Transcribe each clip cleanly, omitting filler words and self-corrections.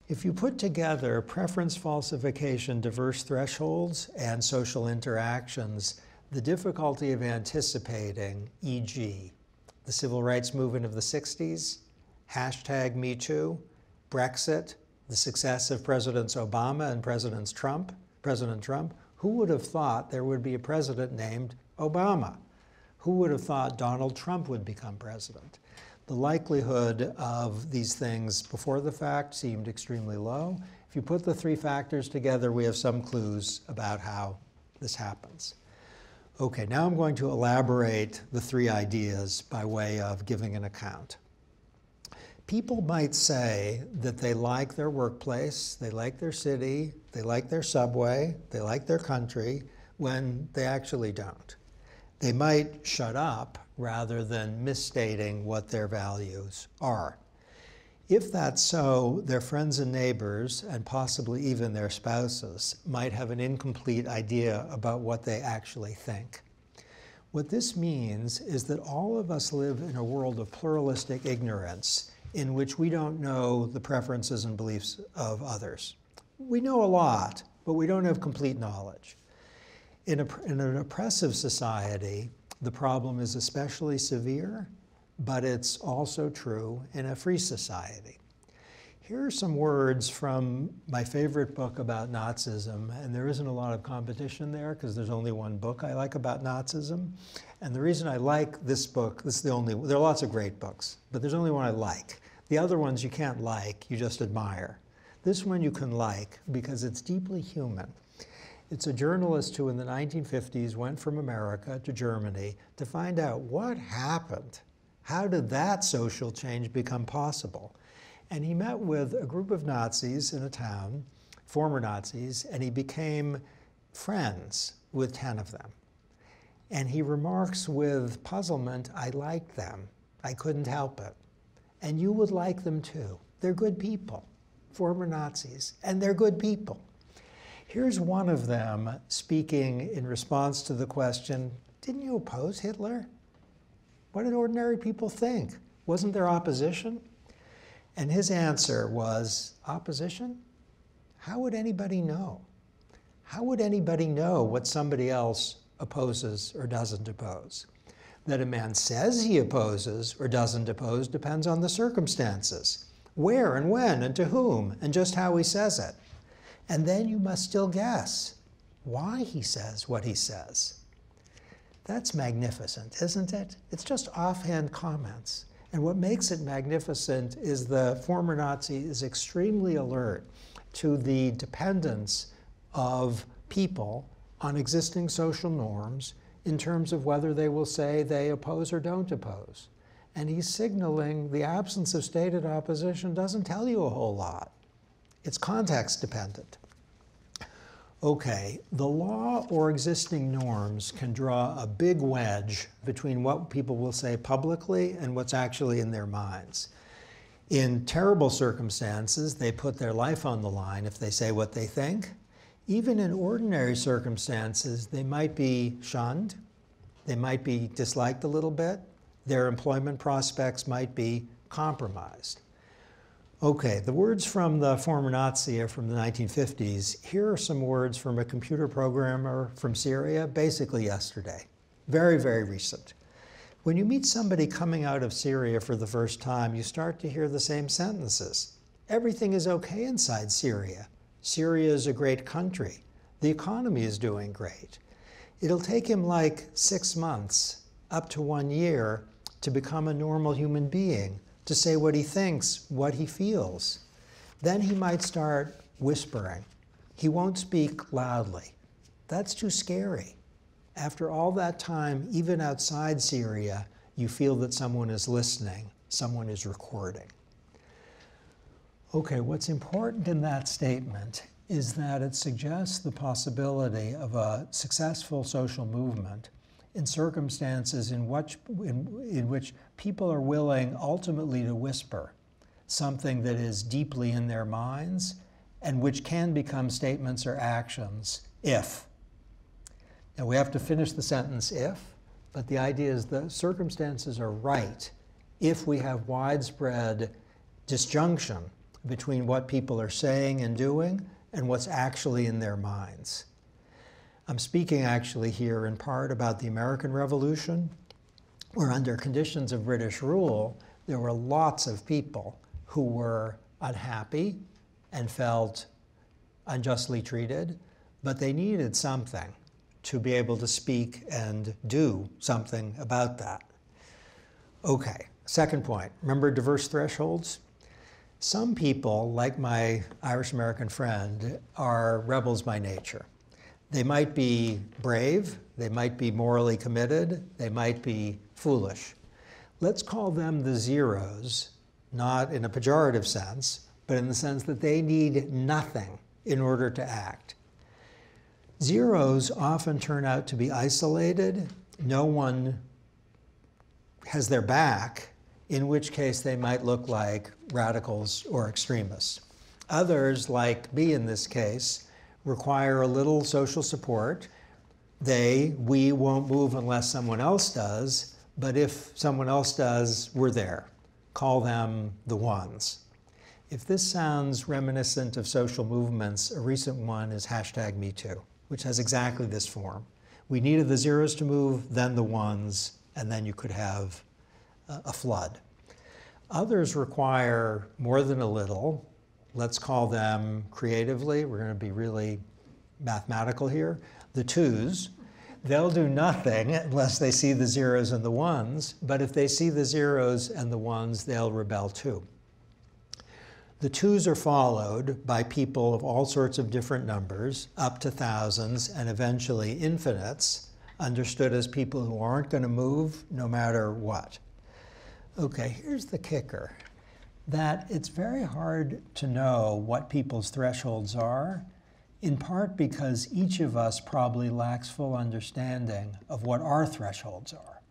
If you put together preference falsification, diverse thresholds, and social interactions, the difficulty of anticipating, e.g., the civil rights movement of the 60s, hashtag #MeToo, Brexit, the success of Presidents Obama and President Trump, who would have thought there would be a president named Obama? Who would have thought Donald Trump would become president? The likelihood of these things before the fact seemed extremely low. If you put the three factors together, we have some clues about how this happens. Okay, now I'm going to elaborate the three ideas by way of giving an account. People might say that they like their workplace, they like their city, they like their subway, they like their country, when they actually don't. They might shut up rather than misstating what their values are. If that's so, their friends and neighbors, and possibly even their spouses, might have an incomplete idea about what they actually think. What this means is that all of us live in a world of pluralistic ignorance in which we don't know the preferences and beliefs of others. We know a lot, but we don't have complete knowledge. In an oppressive society, the problem is especially severe, but it's also true in a free society. Here are some words from my favorite book about Nazism, and there isn't a lot of competition there because there's only one book I like about Nazism. And the reason I like this book, there are lots of great books, but there's only one I like. The other ones you can't like, you just admire. This one you can like because it's deeply human. It's a journalist who in the 1950s went from America to Germany to find out what happened. How did that social change become possible? And he met with a group of Nazis in a town, former Nazis, and he became friends with 10 of them. And he remarks with puzzlement, I liked them. I couldn't help it. And you would like them too. They're good people, former Nazis, and they're good people. Here's one of them speaking in response to the question, didn't you oppose Hitler? What did ordinary people think? Wasn't there opposition? And his answer was, opposition? How would anybody know? How would anybody know what somebody else opposes or doesn't oppose? That a man says he opposes or doesn't oppose depends on the circumstances. Where and when and to whom and just how he says it. And then you must still guess why he says what he says. That's magnificent, isn't it? It's just offhand comments. And what makes it magnificent is the former Nazi is extremely alert to the dependence of people on existing social norms in terms of whether they will say they oppose or don't oppose. And he's signaling the absence of stated opposition doesn't tell you a whole lot. It's context dependent. Okay, the law or existing norms can draw a big wedge between what people will say publicly and what's actually in their minds. In terrible circumstances, they put their life on the line if they say what they think. Even in ordinary circumstances, they might be shunned, they might be disliked a little bit, their employment prospects might be compromised. Okay, the words from the former Nazi are from the 1950s. Here are some words from a computer programmer from Syria, basically yesterday. Very, very recent. When you meet somebody coming out of Syria for the first time, you start to hear the same sentences. Everything is okay inside Syria. Syria is a great country. The economy is doing great. It'll take him like 6 months, up to 1 year, to become a normal human being, to say what he thinks, what he feels. Then he might start whispering. He won't speak loudly. That's too scary. After all that time, even outside Syria, you feel that someone is listening, someone is recording. Okay, what's important in that statement is that it suggests the possibility of a successful social movement in circumstances in which people are willing ultimately to whisper something that is deeply in their minds and which can become statements or actions if. Now we have to finish the sentence if, but the idea is the circumstances are right if we have widespread disjunction between what people are saying and doing and what's actually in their minds. I'm speaking actually here in part about the American Revolution, where under conditions of British rule, there were lots of people who were unhappy and felt unjustly treated, but they needed something to be able to speak and do something about that. Okay, second point, remember diverse thresholds? Some people, like my Irish-American friend, are rebels by nature. They might be brave, they might be morally committed, they might be foolish. Let's call them the zeros, not in a pejorative sense, but in the sense that they need nothing in order to act. Zeros often turn out to be isolated. No one has their back, in which case they might look like radicals or extremists. Others, like me in this case, require a little social support. We won't move unless someone else does, but if someone else does, we're there. Call them the ones. If this sounds reminiscent of social movements, a recent one is #MeToo, which has exactly this form. We needed the zeros to move, then the ones, and then you could have a flood. Others require more than a little. Let's call them creatively. We're going to be really mathematical here. The twos. They'll do nothing unless they see the zeros and the ones, but if they see the zeros and the ones, they'll rebel too. The twos are followed by people of all sorts of different numbers, up to thousands and eventually infinites, understood as people who aren't going to move no matter what. Okay, here's the kicker, that it's very hard to know what people's thresholds are, in part because each of us probably lacks full understanding of what our thresholds are.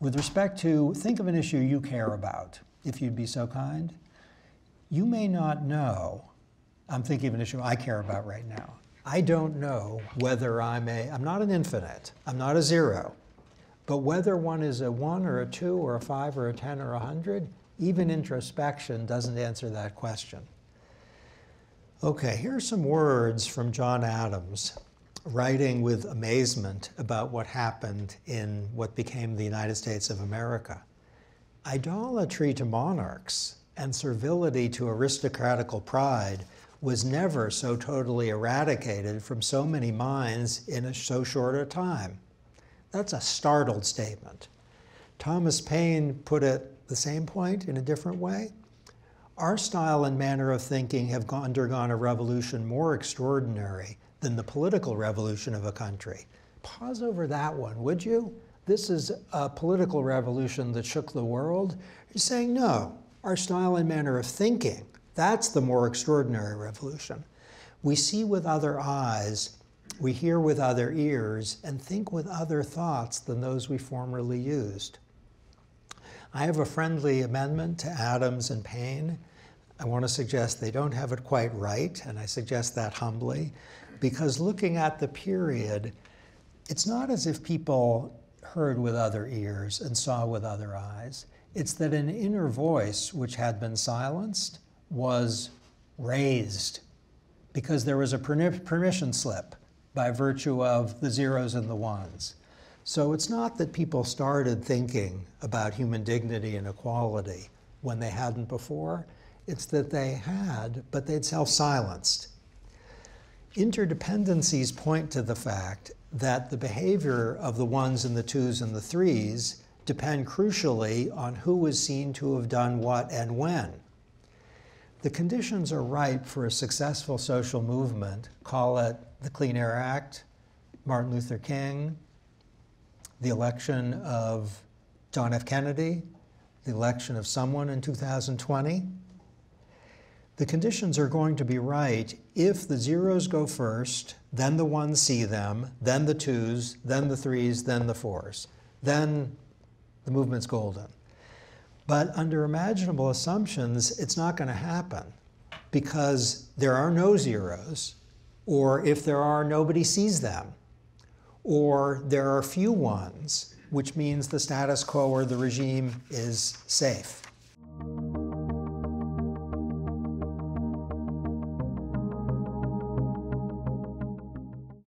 With respect to, think of an issue you care about, if you'd be so kind. You may not know, I'm thinking of an issue I care about right now. I don't know whether I'm not an infinite, I'm not a zero, but whether one is a 1 or a 2 or a 5 or a 10 or 100, even introspection doesn't answer that question. Okay, here are some words from John Adams, writing with amazement about what happened in what became the United States of America. Idolatry to monarchs and servility to aristocratical pride was never so totally eradicated from so many minds in so short a time. That's a startled statement. Thomas Paine put it the same point in a different way. Our style and manner of thinking have undergone a revolution more extraordinary than the political revolution of a country. Pause over that one, would you? This is a political revolution that shook the world. You're saying, no, our style and manner of thinking, that's the more extraordinary revolution. We see with other eyes, we hear with other ears, and think with other thoughts than those we formerly used. I have a friendly amendment to Adams and Paine. I want to suggest they don't have it quite right, and I suggest that humbly, because looking at the period, it's not as if people heard with other ears and saw with other eyes. It's that an inner voice which had been silenced was raised because there was a permission slip by virtue of the zeros and the ones. So it's not that people started thinking about human dignity and equality when they hadn't before. It's that they had, but they'd self-silenced. Interdependencies point to the fact that the behavior of the ones and the twos and the threes depend crucially on who is seen to have done what and when. The conditions are ripe for a successful social movement, call it the Clean Air Act, Martin Luther King, the election of John F. Kennedy, the election of someone in 2020. The conditions are going to be right if the zeros go first, then the ones see them, then the twos, then the threes, then the fours. Then the movement's golden. But under imaginable assumptions, it's not going to happen because there are no zeros, or if there are, nobody sees them, or there are few ones, which means the status quo or the regime is safe.